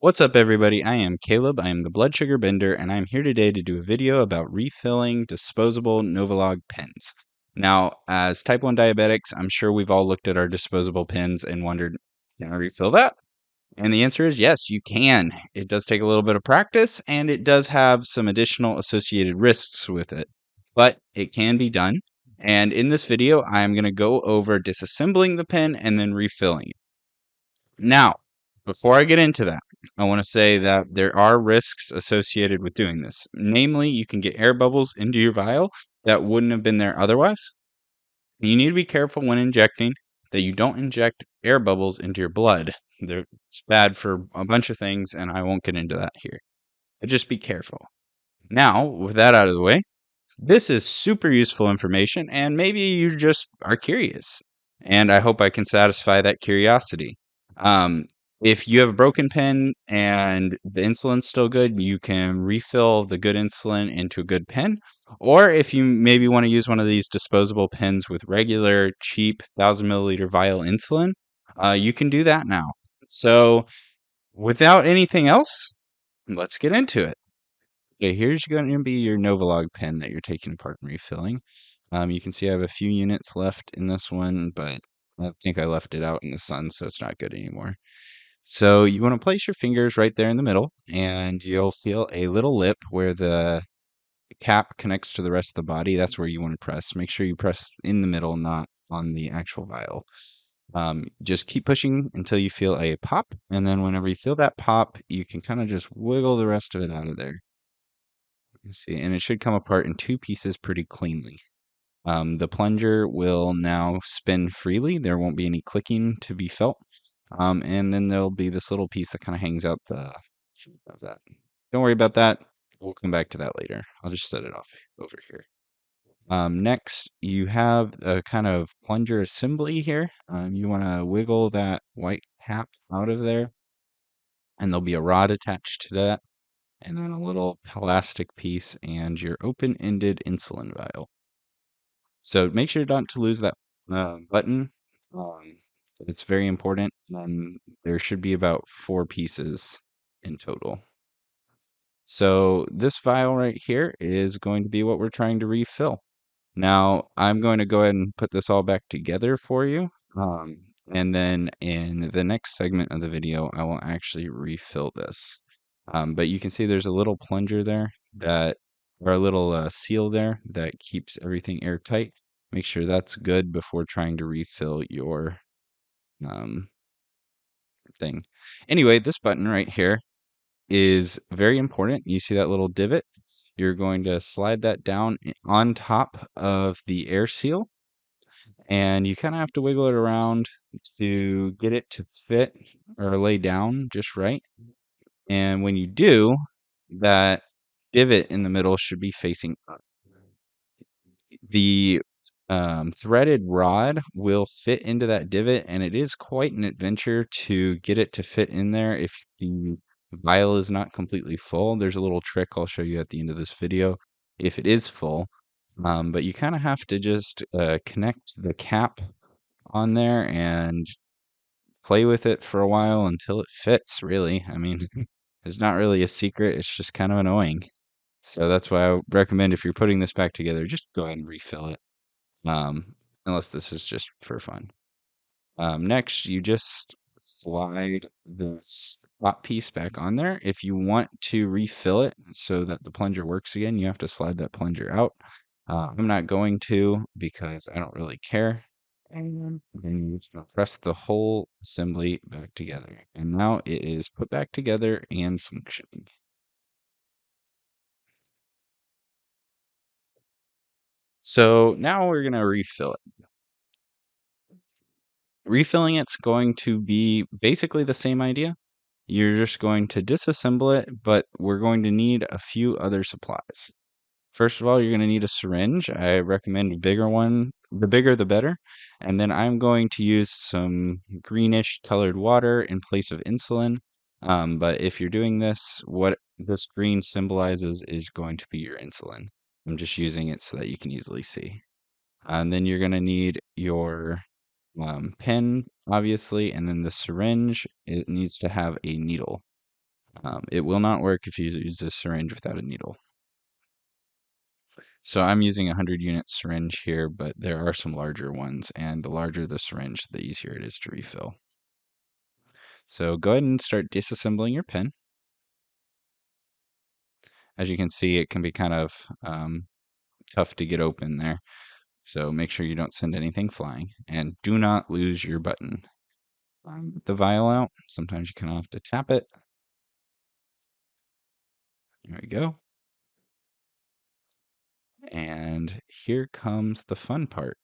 What's up, everybody? I am Caleb. I am the Blood Sugar Bender, and I'm here today to do a video about refilling disposable novalog pens. Now, as type 1 diabetics, I'm sure we've all looked at our disposable pens and wondered, can I refill that? And the answer is yes, you can. It does take a little bit of practice, and it does have some additional associated risks with it, but it can be done. And in this video, I'm going to go over disassembling the pen and then refilling it. Now, before I get into that, I want to say that there are risks associated with doing this. Namely, you can get air bubbles into your vial that wouldn't have been there otherwise. You need to be careful when injecting that you don't inject air bubbles into your blood. It's bad for a bunch of things, and I won't get into that here. But just be careful. Now, with that out of the way, this is super useful information, and maybe you just are curious, and I hope I can satisfy that curiosity. Um, if you have a broken pen and the insulin's still good, you can refill the good insulin into a good pen. Or if you maybe want to use one of these disposable pens with regular, cheap 1,000 milliliter vial insulin, you can do that now. So, without anything else, let's get into it. Okay, here's going to be your novalog pen that you're taking apart and refilling. You can see I have a few units left in this one, but I think I left it out in the sun, so it's not good anymore. So you want to place your fingers right there in the middle, and you'll feel a little lip where the cap connects to the rest of the body. That's where you want to press. Make sure you press in the middle, not on the actual vial. Just keep pushing until you feel a pop, and then whenever you feel that pop, you can kind of just wiggle the rest of it out of there. You see, and it should come apart in two pieces pretty cleanly. The plunger will now spin freely. There won't be any clicking to be felt. And then there'll be this little piece that kind of hangs out the of that. Don't worry about that. We'll come back to that later. I'll just set it off over here. Next, you have a kind of plunger assembly here. You want to wiggle that white cap out of there, and there'll be a rod attached to that, and then a little plastic piece and your open-ended insulin vial. So make sure not to lose that button. Um, it's very important, and there should be about 4 pieces in total. So this vial right here is going to be what we're trying to refill. Now, I'm going to go ahead and put this all back together for you. And then in the next segment of the video, I will actually refill this. But you can see there's a little plunger there or a little seal there that keeps everything airtight. Make sure that's good before trying to refill your um, thing. Anyway, this button right here is very important. You see that little divot? You're going to slide that down on top of the air seal, and you kind of have to wiggle it around to get it to fit or lay down just right. And when you do, that divot in the middle should be facing up. The threaded rod will fit into that divot, and it is quite an adventure to get it to fit in there if the vial is not completely full. There's a little trick I'll show you at the end of this video if it is full. But you kind of have to just connect the cap on there and play with it for a while until it fits, really. I mean, there's not really a secret. It's just kind of annoying. So that's why I recommend if you're putting this back together, just go ahead and refill it. Unless this is just for fun. Next, you just slide this top piece back on there. If you want to refill it so that the plunger works again, you have to slide that plunger out. I'm not going to because I don't really care. And then you just press the whole assembly back together. And now it is put back together and functioning. So now we're going to refill it. Refilling it's going to be basically the same idea. You're just going to disassemble it, but we're going to need a few other supplies. First of all, you're going to need a syringe. I recommend a bigger one. The bigger, the better. And then I'm going to use some greenish colored water in place of insulin. But if you're doing this, what this green symbolizes is going to be your insulin. I'm just using it so that you can easily see. And then you're going to need your pen, obviously, and then the syringe, it needs to have a needle. It will not work if you use a syringe without a needle. So I'm using a 100-unit syringe here, but there are some larger ones, and the larger the syringe, the easier it is to refill. So go ahead and start disassembling your pen. As you can see, it can be kind of tough to get open there. So make sure you don't send anything flying, and do not lose your button. Get the vial out. Sometimes you kind of have to tap it. There we go. And here comes the fun part.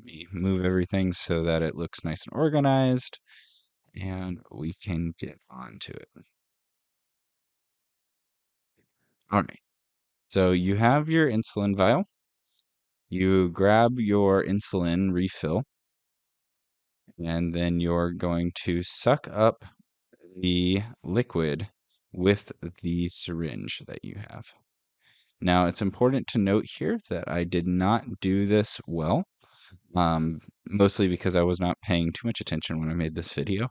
We move everything so that it looks nice and organized, and we can get onto it. All right. So you have your insulin vial. You grab your insulin refill, and then you're going to suck up the liquid with the syringe that you have. Now, it's important to note here that I did not do this well, mostly because I was not paying too much attention when I made this video.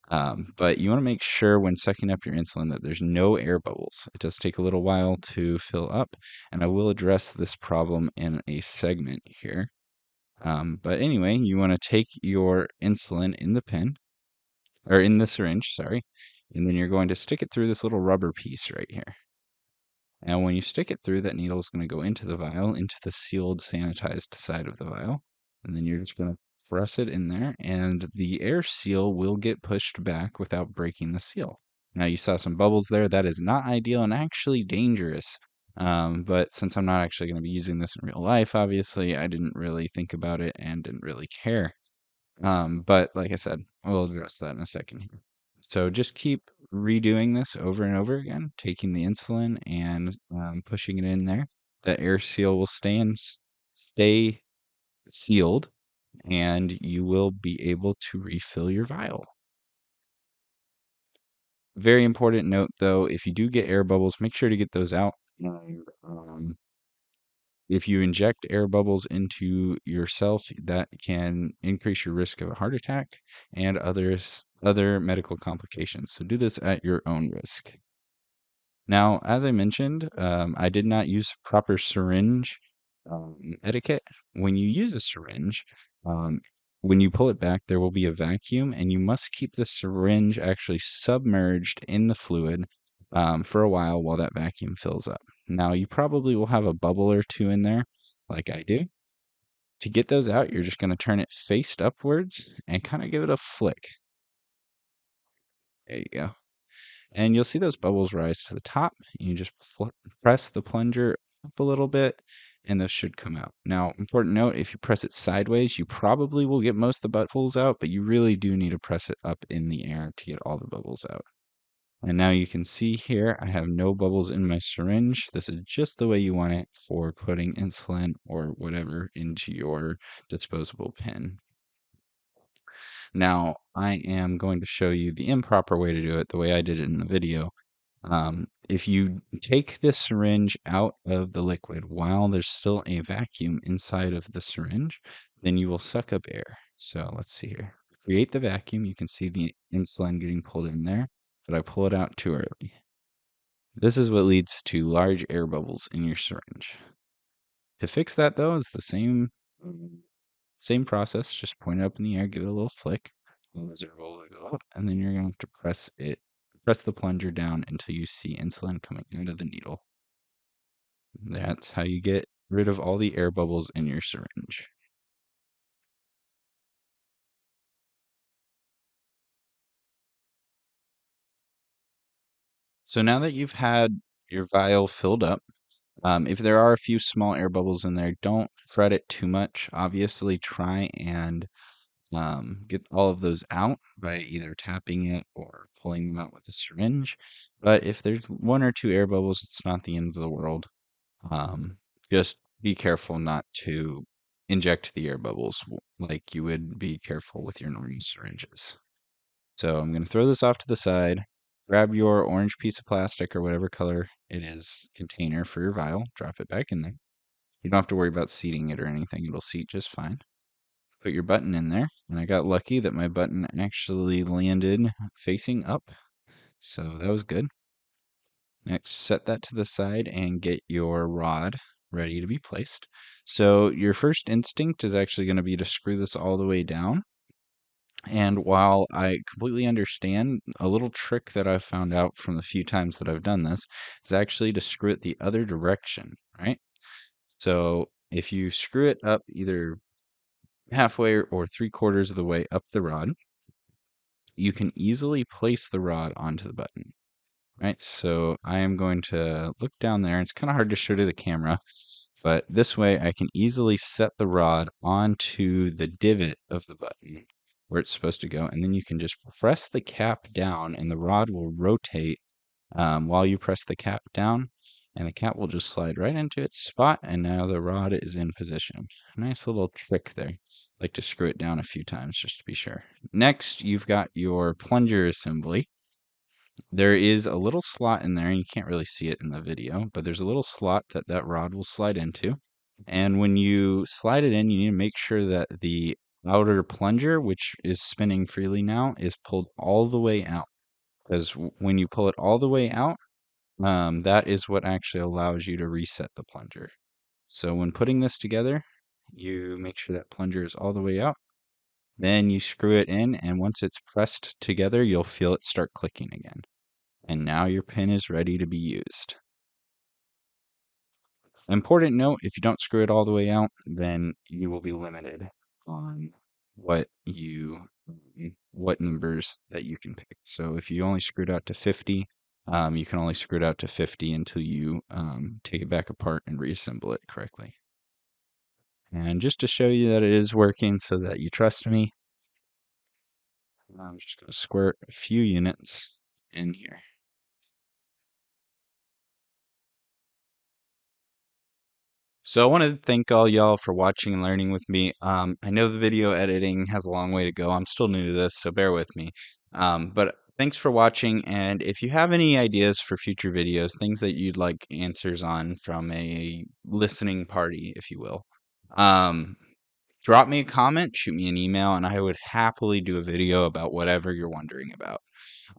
But you want to make sure when sucking up your insulin that there's no air bubbles. It does take a little while to fill up, and I will address this problem in a segment here. But anyway, you want to take your insulin in the pen, or in the syringe, sorry, and then you're going to stick it through this little rubber piece right here. And when you stick it through, that needle is going to go into the vial, into the sealed, sanitized side of the vial. And then you're just going to press it in there, and the air seal will get pushed back without breaking the seal. Now, you saw some bubbles there. That is not ideal and actually dangerous. But since I'm not actually going to be using this in real life, obviously, I didn't really think about it and didn't really care. But like I said, we'll address that in a second here. So just keep redoing this over and over again, taking the insulin and pushing it in there. The air seal will stay sealed, and you will be able to refill your vial. Very important note, though, if you do get air bubbles, make sure to get those out. If you inject air bubbles into yourself, that can increase your risk of a heart attack and other medical complications. So do this at your own risk. Now, as I mentioned, I did not use proper syringe etiquette. When you use a syringe, um, when you pull it back, there will be a vacuum, and you must keep the syringe actually submerged in the fluid for a while that vacuum fills up. Now, you probably will have a bubble or two in there, like I do. To get those out, you're just going to turn it face upwards and kind of give it a flick. There you go. And you'll see those bubbles rise to the top. You just press the plunger up a little bit, and those should come out. Now, important note, if you press it sideways, you probably will get most of the bubbles out, but you really do need to press it up in the air to get all the bubbles out. And now you can see here, I have no bubbles in my syringe. This is just the way you want it for putting insulin or whatever into your disposable pen. Now, I am going to show you the improper way to do it, the way I did it in the video. If you take this syringe out of the liquid while there's still a vacuum inside of the syringe, then you will suck up air. So let's see here. Create the vacuum. You can see the insulin getting pulled in there, but I pull it out too early. This is what leads to large air bubbles in your syringe. To fix that, though, is the same process. Just point it up in the air, give it a little flick. As it rolls, go up, and then you're going to have to press the plunger down until you see insulin coming out of the needle. That's how you get rid of all the air bubbles in your syringe. So now that you've had your vial filled up, if there are a few small air bubbles in there, don't fret it too much. Obviously, try and get all of those out by either tapping it or pulling them out with a syringe. But if there's one or two air bubbles, it's not the end of the world. Just be careful not to inject the air bubbles like you would be careful with your normal syringes. So I'm going to throw this off to the side. Grab your orange piece of plastic or whatever color it is container for your vial. Drop it back in there. You don't have to worry about seating it or anything. It'll seat just fine. Put your button in there. And I got lucky that my button actually landed facing up. So that was good. Next, set that to the side and get your rod ready to be placed. So your first instinct is actually going to be to screw this all the way down. And while I completely understand, a little trick that I've found out from the few times that I've done this is actually to screw it the other direction, right? So if you screw it up either halfway or 3/4 of the way up the rod, you can easily place the rod onto the button, right? So I am going to look down there. It's kind of hard to show to the camera, but this way I can easily set the rod onto the divot of the button where it's supposed to go. And then you can just press the cap down and the rod will rotate while you press the cap down. And the cap will just slide right into its spot. And now the rod is in position. Nice little trick there. I like to screw it down a few times just to be sure. Next, you've got your plunger assembly. There is a little slot in there, and you can't really see it in the video, but there's a little slot that that rod will slide into. And when you slide it in, you need to make sure that the outer plunger, which is spinning freely now, is pulled all the way out. Because when you pull it all the way out, that is what actually allows you to reset the plunger. So when putting this together, you make sure that plunger is all the way out. Then you screw it in, and once it's pressed together, you'll feel it start clicking again. And now your pin is ready to be used. Important note, if you don't screw it all the way out, then you will be limited on what numbers that you can pick. So if you only screwed out to 50, you can only screw it out to 50 until you take it back apart and reassemble it correctly. And just to show you that it is working so that you trust me, I'm just going to squirt a few units in here. So I want to thank all y'all for watching and learning with me. I know the video editing has a long way to go. I'm still new to this, so bear with me. But thanks for watching, and if you have any ideas for future videos, things that you'd like answers on from a listening party, if you will, um, drop me a comment, shoot me an email, and I would happily do a video about whatever you're wondering about.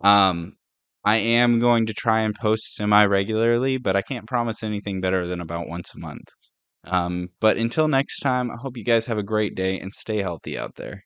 Um, I am going to try and post semi-regularly, but I can't promise anything better than about once a month. But until next time, I hope you guys have a great day and stay healthy out there.